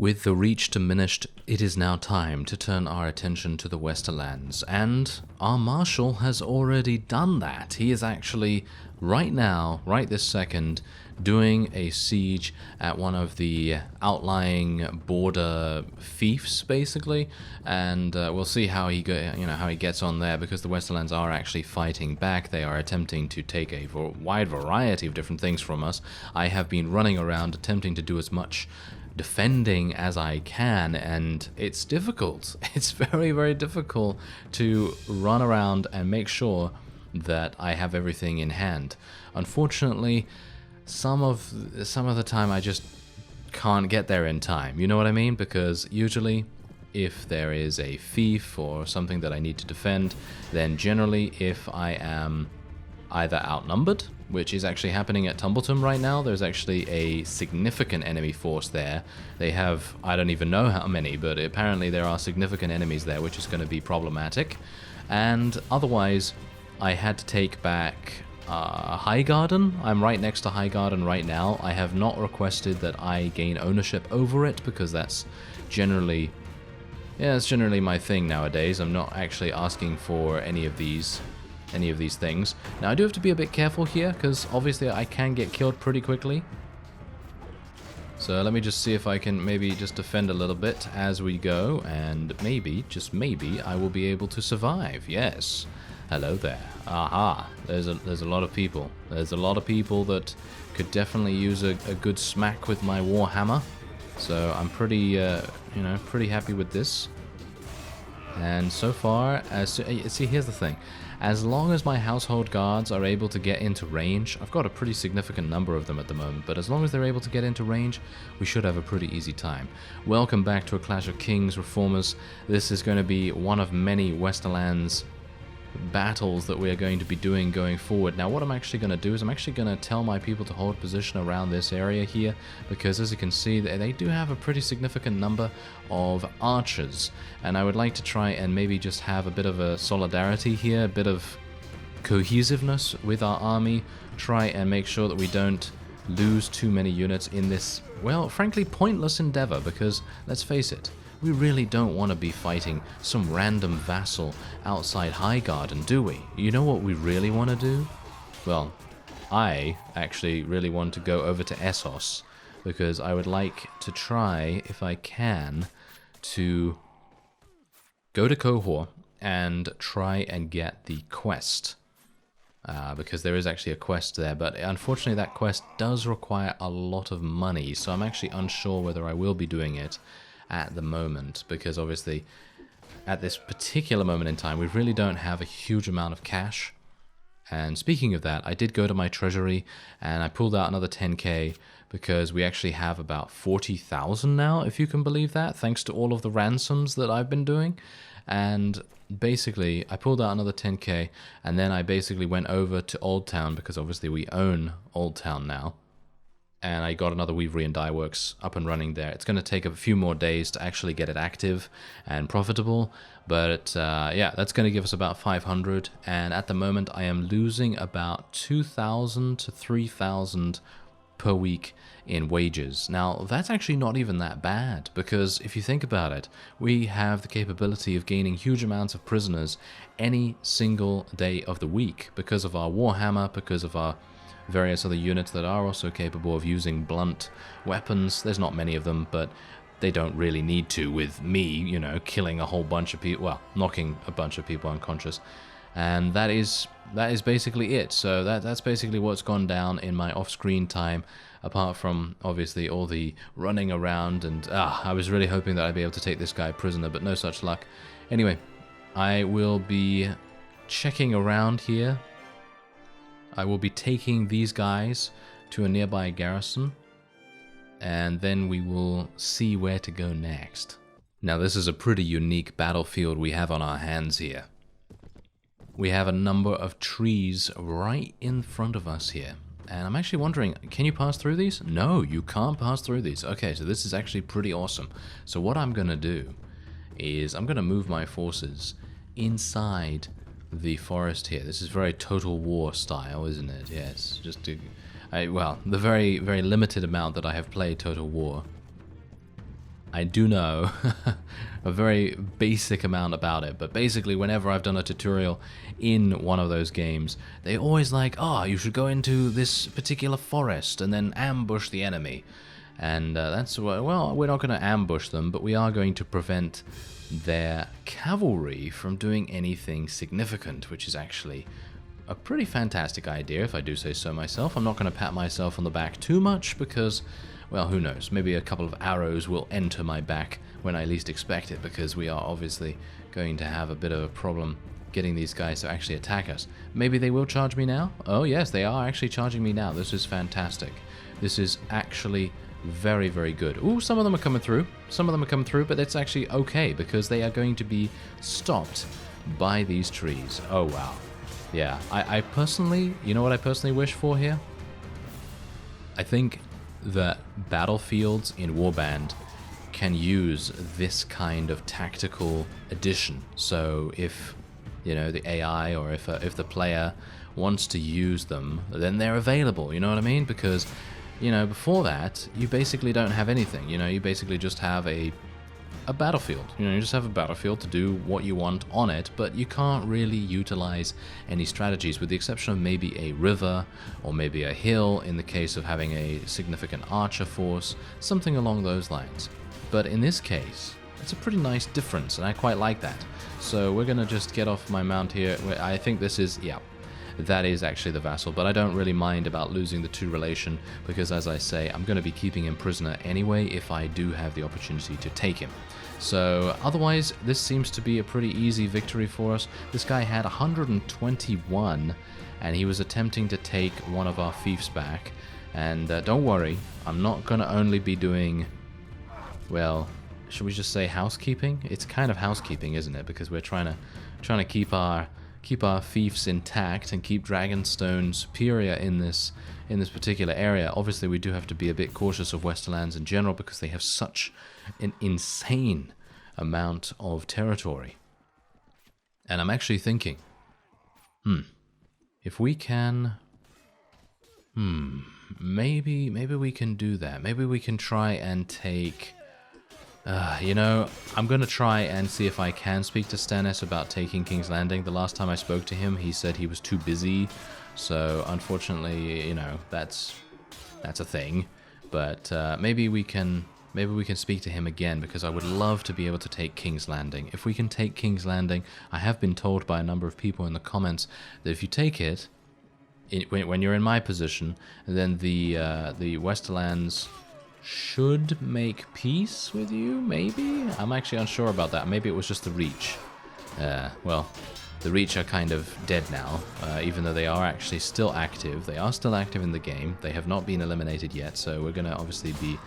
With the reach diminished, it is now time to turn our attention to the Westerlands, and our Marshal has already done that. He is actually, right now, right this second, doing a siege at one of the outlying border fiefs, basically, and we'll see how he how he gets on there, because the Westerlands are actually fighting back. They are attempting to take a wide variety of different things from us. I have been running around attempting to do as much defending as I can, and it's difficult. It's very, very difficult to run around and make sure that I have everything in hand. Unfortunately, some of the time I just can't get there in time, you know what I mean? Because usually if there is a fief or something that I need to defend, then generally if I am either outnumbered, which is actually happening at Tumbleton right now. There's actually a significant enemy force there. They have, I don't even know how many, but apparently there are significant enemies there, which is going to be problematic. And otherwise, I had to take back Highgarden. I'm right next to Highgarden right now. I have not requested that I gain ownership over it, because that's generally, it's generally my thing nowadays. I'm not actually asking for any of these things. Now I do have to be a bit careful here, because obviously I can get killed pretty quickly. So let me just see if I can maybe just defend a little bit as we go, and maybe, just maybe, I will be able to survive. Yes. Hello there. Aha. There's a lot of people. There's a lot of people that could definitely use a good smack with my Warhammer. So I'm pretty, pretty happy with this. And so far, see, here's the thing. As long as my household guards are able to get into range, I've got a pretty significant number of them at the moment, but as long as they're able to get into range, we should have a pretty easy time. Welcome back to A Clash of Kings, Reformers. This is going to be one of many Westerlands battles that we are going to be doing going forward. Now what I'm actually going to do is I'm actually going to tell my people to hold position around this area here, because as you can see they do have a pretty significant number of archers, and I would like to try and maybe just have a bit of a solidarity here, a bit of cohesiveness with our army, try and make sure that we don't lose too many units in this, well, frankly pointless endeavor, because let's face it, we really don't want to be fighting some random vassal outside Highgarden, do we? You know what we really want to do? Well, I actually really want to go over to Essos, because I would like to try, if I can, to go to Cohor and try and get the quest. Because there is actually a quest there, but unfortunately that quest does require a lot of money, so I'm actually unsure whether I will be doing it at the moment, because obviously at this particular moment in time we really don't have a huge amount of cash. And speaking of that, I did go to my treasury and I pulled out another 10k, because we actually have about 40,000 now, if you can believe that, thanks to all of the ransoms that I've been doing. And basically I pulled out another 10k, and then I basically went over to Old Town, because obviously we own Old Town now, and I got another Weavery and Dye Works up and running there. It's going to take a few more days to actually get it active and profitable, but yeah, that's going to give us about 500, and at the moment I am losing about 2,000 to 3,000 per week in wages. Now, that's actually not even that bad, because if you think about it, we have the capability of gaining huge amounts of prisoners any single day of the week, because of our Warhammer, because of our various other units that are also capable of using blunt weapons. There's not many of them, but they don't really need to with me, you know, killing a whole bunch of people, well, knocking a bunch of people unconscious. And that is basically it. So that's basically what's gone down in my off-screen time, apart from obviously all the running around, and I was really hoping that I'd be able to take this guy prisoner, but no such luck. Anyway, I will be checking around here. I will be taking these guys to a nearby garrison, and then we will see where to go next. Now, this is a pretty unique battlefield we have on our hands here. We have a number of trees right in front of us here, and I'm actually wondering, can you pass through these? No, you can't pass through these. Okay, so this is actually pretty awesome. So what I'm going to do is I'm going to move my forces inside the forest here. This is very Total War style, isn't it? Yes, just to, well, the very, very limited amount that I have played Total War, I I do know a very basic amount about it, but basically whenever I've done a tutorial in one of those games, they always like, oh, you should go into this particular forest and then ambush the enemy. And that's, well, we're not going to ambush them, but we are going to prevent their cavalry from doing anything significant, which is actually a pretty fantastic idea, if I do say so myself. I'm not going to pat myself on the back too much because, well, who knows, maybe a couple of arrows will enter my back when I least expect it, because we are obviously going to have a bit of a problem getting these guys to actually attack us. Maybe they will charge me now? Oh yes, they are actually charging me now. This is fantastic. This is actually very, very good. Ooh, some of them are coming through. Some of them are coming through, but it's actually okay because they are going to be stopped by these trees. Oh, wow. Yeah, I personally, you know what I personally wish for here? I think that battlefields in Warband can use this kind of tactical addition. So if, you know, the AI or if the player wants to use them, then they're available, you know what I mean? Because, you know, before that, you basically don't have anything. You know, you basically just have a battlefield. You know, you just have a battlefield to do what you want on it, but you can't really utilize any strategies, with the exception of maybe a river or maybe a hill in the case of having a significant archer force, something along those lines. But in this case, it's a pretty nice difference, and I quite like that. So we're gonna just get off my mount here. I think this is, yeah, that is actually the vassal, but I don't really mind about losing the two relation, because as I say, I'm going to be keeping him prisoner anyway if I do have the opportunity to take him. So otherwise, this seems to be a pretty easy victory for us. This guy had 121, and he was attempting to take one of our fiefs back. And don't worry, I'm not going to only be doing, well, should we just say housekeeping? It's kind of housekeeping, isn't it? Because we're trying to keep our fiefs intact and keep Dragonstone superior in this particular area. Obviously, we do have to be a bit cautious of Westerlands in general because they have such an insane amount of territory. And I'm actually thinking, if we can, maybe we can do that. Maybe we can try and take. You know, I'm going to try and see if I can speak to Stannis about taking King's Landing. The last time I spoke to him, he said he was too busy. So, unfortunately, you know, that's a thing. But maybe we can speak to him again, because I would love to be able to take King's Landing. If we can take King's Landing, I have been told by a number of people in the comments that if you take it, when you're in my position, then the Westerlands should make peace with you, maybe? I'm actually unsure about that. Maybe it was just the Reach. Well, the Reach are kind of dead now, even though they are actually still active. They are still active in the game. They have not been eliminated yet, so we're going to obviously be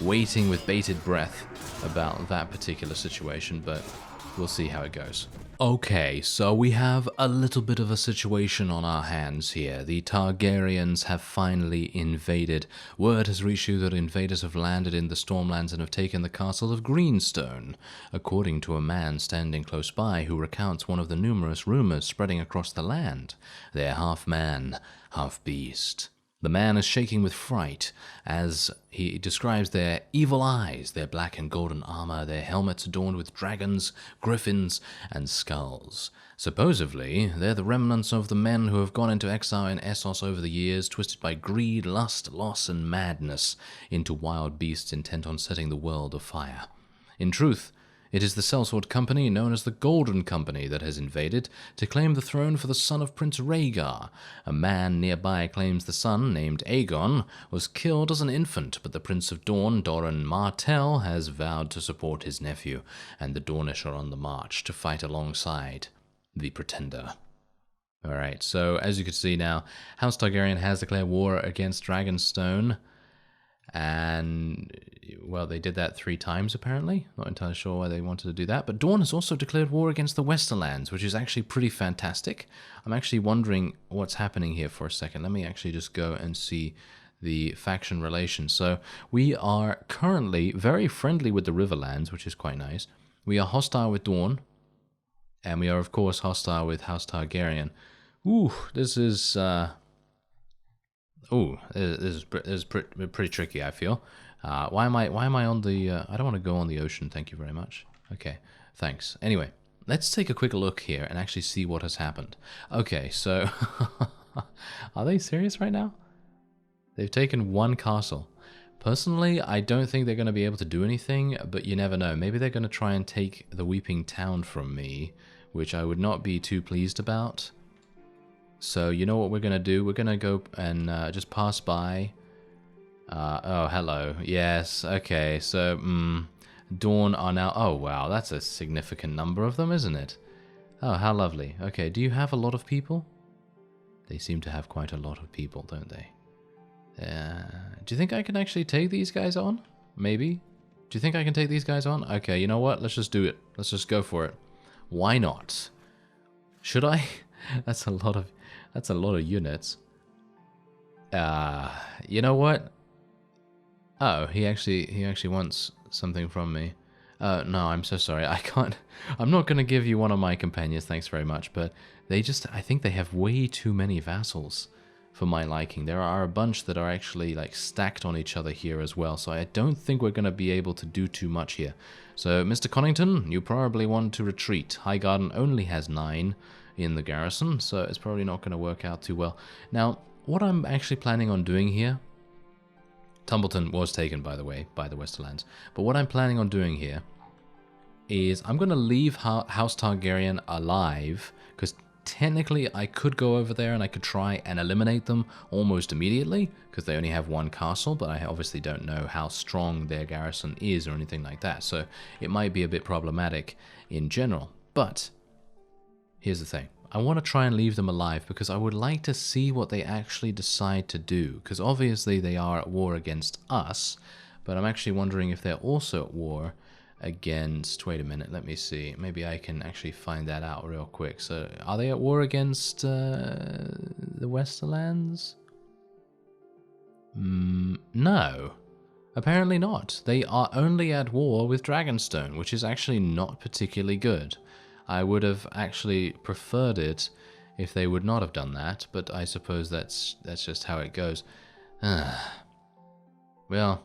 waiting with bated breath about that particular situation, but we'll see how it goes. Okay, so we have a little bit of a situation on our hands here. The Targaryens have finally invaded. Word has reached you that invaders have landed in the Stormlands and have taken the castle of Greenstone, according to a man standing close by who recounts one of the numerous rumors spreading across the land. They're half man, half beast. The man is shaking with fright as he describes their evil eyes, their black and golden armor, their helmets adorned with dragons, griffins, and skulls. Supposedly, they're the remnants of the men who have gone into exile in Essos over the years, twisted by greed, lust, loss, and madness, into wild beasts intent on setting the world afire. In truth, it is the sellsword company known as the Golden Company that has invaded to claim the throne for the son of Prince Rhaegar. A man nearby claims the son, named Aegon, was killed as an infant, but the Prince of Dorne, Doran Martell, has vowed to support his nephew, and the Dornish are on the march to fight alongside the Pretender. Alright, so as you can see now, House Targaryen has declared war against Dragonstone. And, well, they did that 3 times, apparently. Not entirely sure why they wanted to do that. But Dorne has also declared war against the Westerlands, which is actually pretty fantastic. I'm actually wondering what's happening here for a second. Let me actually just go and see the faction relations. So we are currently very friendly with the Riverlands, which is quite nice. We are hostile with Dorne. And we are, of course, hostile with House Targaryen. Ooh, this is... this is pretty tricky, I feel. Why am I on the... I don't want to go on the ocean, thank you very much. Okay, thanks. Anyway, let's take a quick look here and actually see what has happened. Okay, so... Are they serious right now? They've taken one castle. Personally, I don't think they're going to be able to do anything, but you never know. Maybe they're going to try and take the Weeping Town from me, which I would not be too pleased about. So, you know what we're going to do? We're going to go and just pass by. Oh, hello. Yes, okay. So, Dawn are now... Oh, wow, that's a significant number of them, isn't it? Oh, how lovely. Okay, do you have a lot of people? They seem to have quite a lot of people, don't they? Do you think I can actually take these guys on? Maybe? Do you think I can take these guys on? Okay, you know what? Let's just do it. Let's just go for it. Why not? Should I? That's a lot of units. You know what? Oh, he actually wants something from me. No, I'm so sorry. I can't. I'm not going to give you one of my companions, thanks very much, but I think they have way too many vassals for my liking. There are a bunch that are actually like stacked on each other here as well, so I don't think we're going to be able to do too much here. So, Mr. Connington, you probably want to retreat. Highgarden only has 9 in the garrison, so it's probably not going to work out too well. Now, what I'm actually planning on doing here... Tumbleton was taken, by the way, by the Westerlands. But what I'm planning on doing here is I'm going to leave House Targaryen alive, because technically I could go over there and I could try and eliminate them almost immediately, because they only have 1 castle, but I obviously don't know how strong their garrison is or anything like that, so it might be a bit problematic in general. But here's the thing. I want to try and leave them alive because I would like to see what they actually decide to do, because obviously they are at war against us, but I'm actually wondering if they're also at war against... Wait a minute, let me see. Maybe I can actually find that out real quick. So, are they at war against the Westerlands? No. Apparently not. They are only at war with Dragonstone, which is actually not particularly good. I would have actually preferred it if they would not have done that, but I suppose that's just how it goes. Well,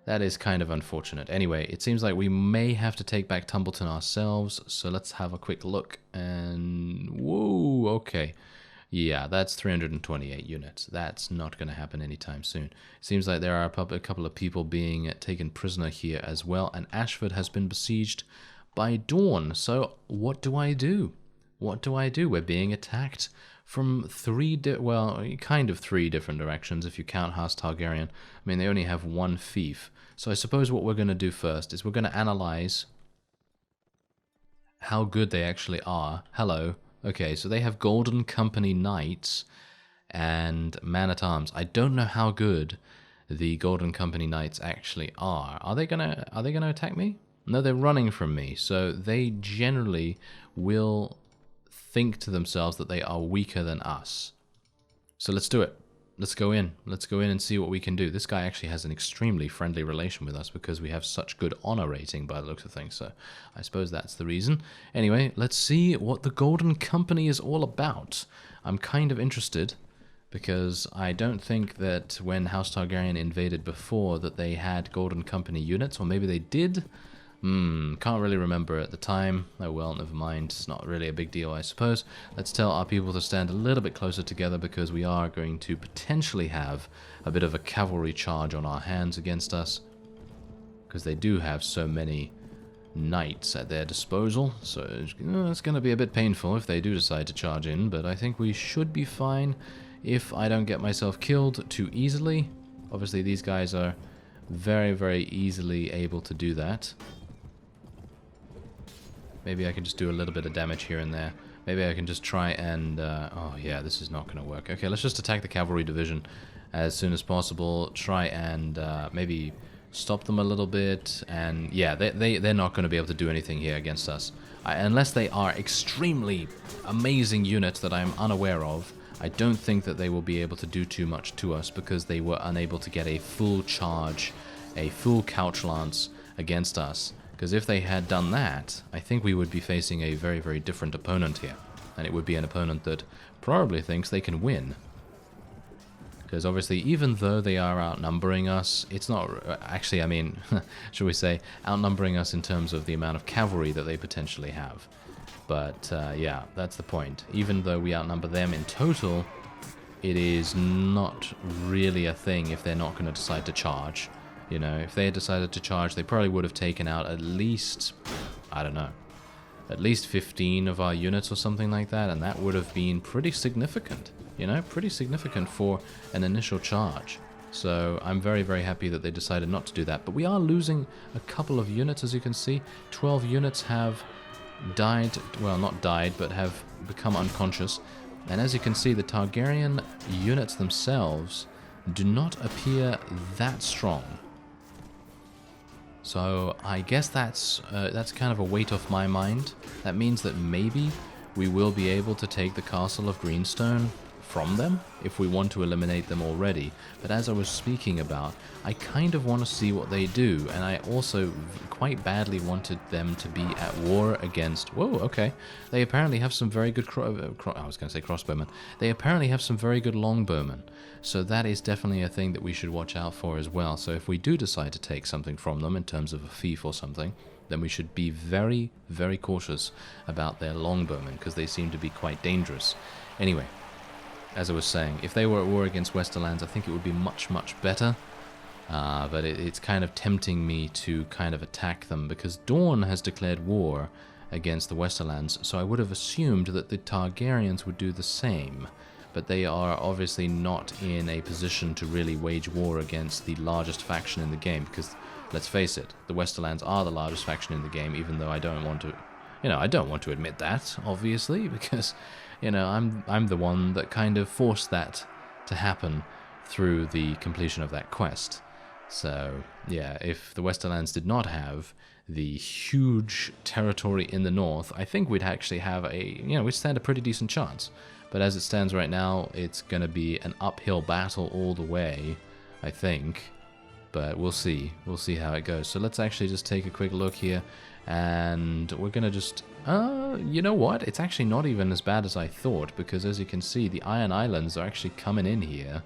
that is kind of unfortunate. Anyway, it seems like we may have to take back Tumbleton ourselves, so let's have a quick look, and... Whoa, okay. Yeah, that's 328 units. That's not going to happen anytime soon. It seems like there are a couple of people being taken prisoner here as well, and Ashford has been besieged by Dawn. So what do I do? What do I do? We're being attacked from three different directions if you count House Targaryen. I mean, they only have 1 fief. So I suppose what we're going to do first is we're going to analyze how good they actually are. Hello. Okay, so they have Golden Company Knights and Man-at-Arms. I don't know how good the Golden Company Knights actually are. Are they gonna attack me? No, they're running from me, so they generally will think to themselves that they are weaker than us. So let's do it. Let's go in. Let's go in and see what we can do. This guy actually has an extremely friendly relation with us because we have such good honor rating by the looks of things, so I suppose that's the reason. Anyway, let's see what the Golden Company is all about. I'm kind of interested because I don't think that when House Targaryen invaded before that they had Golden Company units, or maybe they did. Can't really remember at the time. Oh well, never mind. It's not really a big deal, I suppose. Let's tell our people to stand a little bit closer together because we are going to potentially have a bit of a cavalry charge on our hands against us. Because they do have so many knights at their disposal. So it's going to be a bit painful if they do decide to charge in. But I think we should be fine if I don't get myself killed too easily. Obviously these guys are very, very easily able to do that. Maybe I can just do a little bit of damage here and there. Maybe I can just try and... oh yeah, this is not going to work. Okay, let's just attack the cavalry division as soon as possible. Try and maybe stop them a little bit. And yeah, they're not going to be able to do anything here against us. Unless they are extremely amazing units that I'm unaware of, I don't think that they will be able to do too much to us because they were unable to get a full charge, a full couch lance against us. Because if they had done that, I think we would be facing a very, very different opponent here. And it would be an opponent that probably thinks they can win. Because obviously, even though they are outnumbering us, it's not... Actually, I mean, should we say, outnumbering us in terms of the amount of cavalry that they potentially have. But, yeah, that's the point. Even though we outnumber them in total, it is not really a thing if they're not going to decide to charge. You know, if they had decided to charge, they probably would have taken out at least, I don't know, at least 15 of our units or something like that, and that would have been pretty significant, you know, pretty significant for an initial charge. So I'm very, very happy that they decided not to do that. But we are losing a couple of units, as you can see. 12 units have died, well, not died, but have become unconscious. And as you can see, the Targaryen units themselves do not appear that strong. So I guess that's kind of a weight off my mind. That means that maybe we will be able to take the Castle of Greenstone from them if we want to eliminate them already. But as I was speaking about, I kind of want to see what they do, and I also quite badly wanted them to be at war against... Whoa, okay. They apparently have some very good... I was going to say crossbowmen. They apparently have some very good longbowmen. So that is definitely a thing that we should watch out for as well. So if we do decide to take something from them in terms of a fief or something, then we should be very, very cautious about their longbowmen, because they seem to be quite dangerous. Anyway, as I was saying, if they were at war against Westerlands, I think it would be much, much better. But it's kind of tempting me to kind of attack them, because Dawn has declared war against the Westerlands, so I would have assumed that the Targaryens would do the same. But they are obviously not in a position to really wage war against the largest faction in the game, because, let's face it, the Westerlands are the largest faction in the game, even though I don't want to, you know, I don't want to admit that, obviously, because, you know, I'm the one that kind of forced that to happen through the completion of that quest. So, yeah, if the Westerlands did not have the huge territory in the north, I think we'd actually have we'd stand a pretty decent chance. But as it stands right now, it's going to be an uphill battle all the way, I think. But we'll see. We'll see how it goes. So let's actually just take a quick look here. And we're going to just... you know what? It's actually not even as bad as I thought. Because as you can see, the Iron Islands are actually coming in here.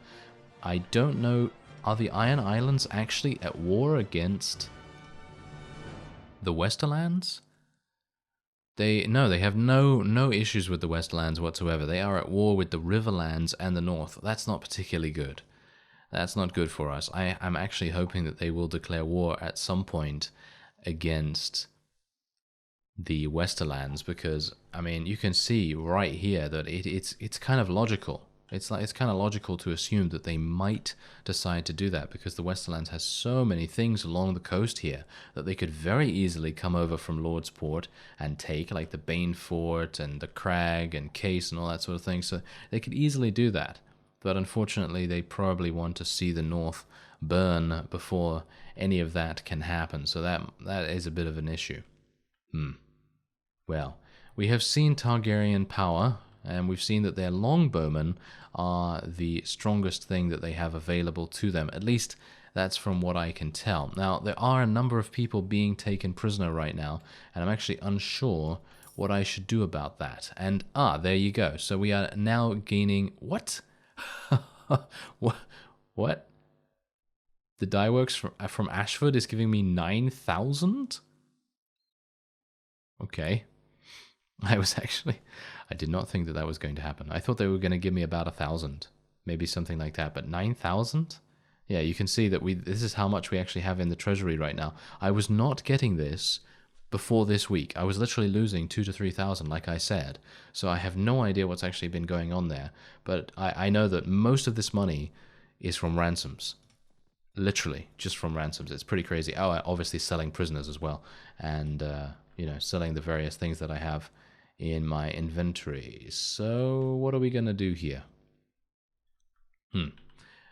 I don't know... Are the Iron Islands actually at war against the Westerlands? They have no issues with the Westlands whatsoever. They are at war with the Riverlands and the North. That's not particularly good. That's not good for us. I'm actually hoping that they will declare war at some point against the Westerlands, because, I mean, you can see right here that it's kind of logical. It's kind of logical to assume that they might decide to do that, because the Westerlands has so many things along the coast here that they could very easily come over from Lordsport and take, like the Bane Fort and the Crag and Case and all that sort of thing. So they could easily do that. But unfortunately, they probably want to see the North burn before any of that can happen. So that is a bit of an issue. Well, we have seen Targaryen power, and we've seen that their longbowmen are the strongest thing that they have available to them. At least that's from what I can tell. Now, there are a number of people being taken prisoner right now, and I'm actually unsure what I should do about that. And, there you go. So we are now gaining... What? What? The Dyeworks from Ashford is giving me 9,000? Okay. I did not think that was going to happen. I thought they were going to give me about 1,000, maybe something like that, but 9,000? Yeah, you can see that this is how much we actually have in the treasury right now. I was not getting this before this week. I was literally losing 2,000 to 3,000, like I said. So I have no idea what's actually been going on there. But I know that most of this money is from ransoms. Literally, just from ransoms. It's pretty crazy. Oh, obviously selling prisoners as well. And, selling the various things that I have in my inventory. So what are we going to do here?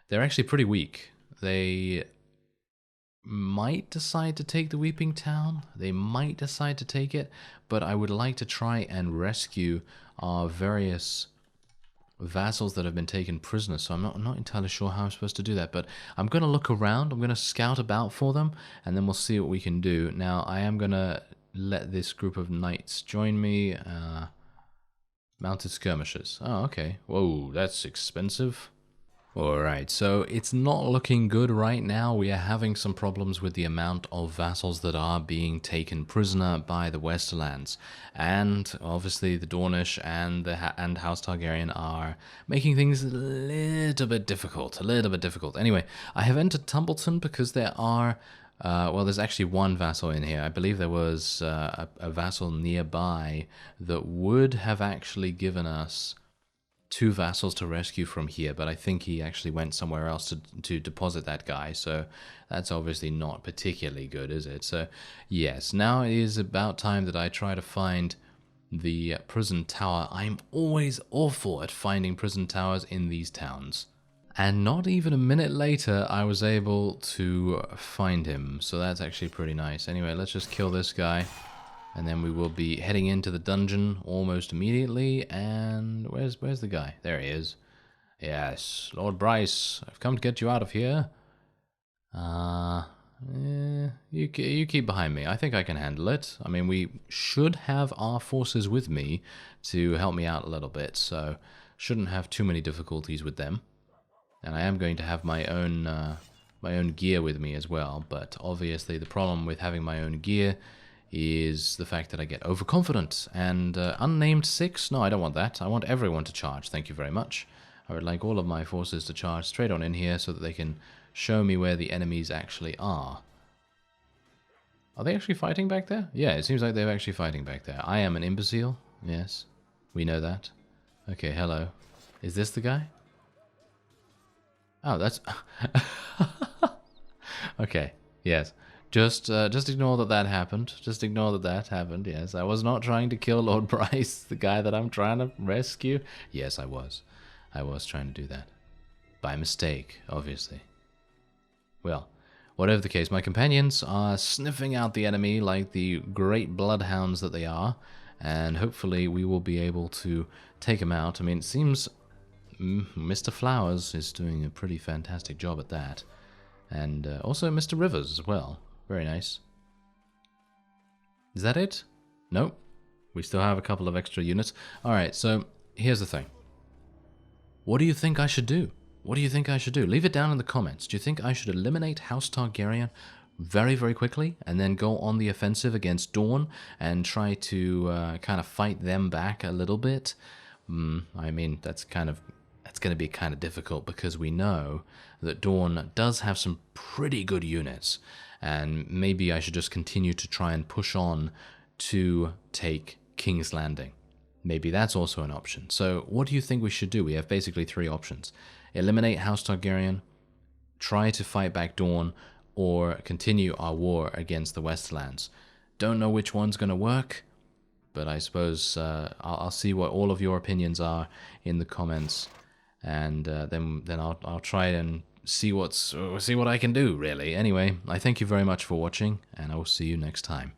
They're actually pretty weak. They might decide to take the Weeping Town. They might decide to take it, but I would like to try and rescue our various vassals that have been taken prisoner. So I'm not entirely sure how I'm supposed to do that, but I'm going to look around. I'm going to scout about for them, and then we'll see what we can do. Now, I am going to let this group of knights join me. Mounted skirmishers. Oh, okay. Whoa, that's expensive. Alright, so it's not looking good right now. We are having some problems with the amount of vassals that are being taken prisoner by the Westerlands. And obviously the Dornish and House Targaryen are making things a little bit difficult. Anyway, I have entered Tumbleton because there are... well, there's actually one vassal in here. I believe there was a vassal nearby that would have actually given us 2 vassals to rescue from here, but I think he actually went somewhere else to deposit that guy, so that's obviously not particularly good, is it? So, yes, now it is about time that I try to find the prison tower. I'm always awful at finding prison towers in these towns. And not even a minute later, I was able to find him, so that's actually pretty nice. Anyway, let's just kill this guy. And then we will be heading into the dungeon almost immediately. And where's the guy? There he is. Yes, Lord Bryce, I've come to get you out of here. You keep behind me. I think I can handle it. I mean, we should have our forces with me to help me out a little bit, so shouldn't have too many difficulties with them. And I am going to have my own gear with me as well. But obviously, the problem with having my own gear is the fact that I get overconfident. And unnamed 6? No, I don't want that. I want everyone to charge. Thank you very much. I would like all of my forces to charge straight on in here so that they can show me where the enemies actually are. Are they actually fighting back there? Yeah, it seems like they're actually fighting back there. I am an imbecile. Yes, we know that. Okay, hello. Is this the guy? Oh, that's... okay, yes. Just ignore that happened. Just ignore that happened, yes. I was not trying to kill Lord Bryce, the guy that I'm trying to rescue. Yes, I was. I was trying to do that. By mistake, obviously. Well, whatever the case, my companions are sniffing out the enemy like the great bloodhounds that they are, and hopefully we will be able to take them out. I mean, it seems Mr. Flowers is doing a pretty fantastic job at that. And also Mr. Rivers as well. Very nice. Is that it? Nope. We still have a couple of extra units. Alright, so here's the thing. What do you think I should do? What do you think I should do? Leave it down in the comments. Do you think I should eliminate House Targaryen very, very quickly and then go on the offensive against Dawn and try to kind of fight them back a little bit? I mean, that's going to be kind of difficult because we know that Dawn does have some pretty good units. And maybe I should just continue to try and push on to take King's Landing. Maybe that's also an option. So what do you think we should do? We have basically 3 options. Eliminate House Targaryen, try to fight back Dawn, or continue our war against the Westerlands. Don't know which one's going to work, but I suppose I'll see what all of your opinions are in the comments, and then I'll try and see what I can do, really. Anyway, I thank you very much for watching, and I will see you next time.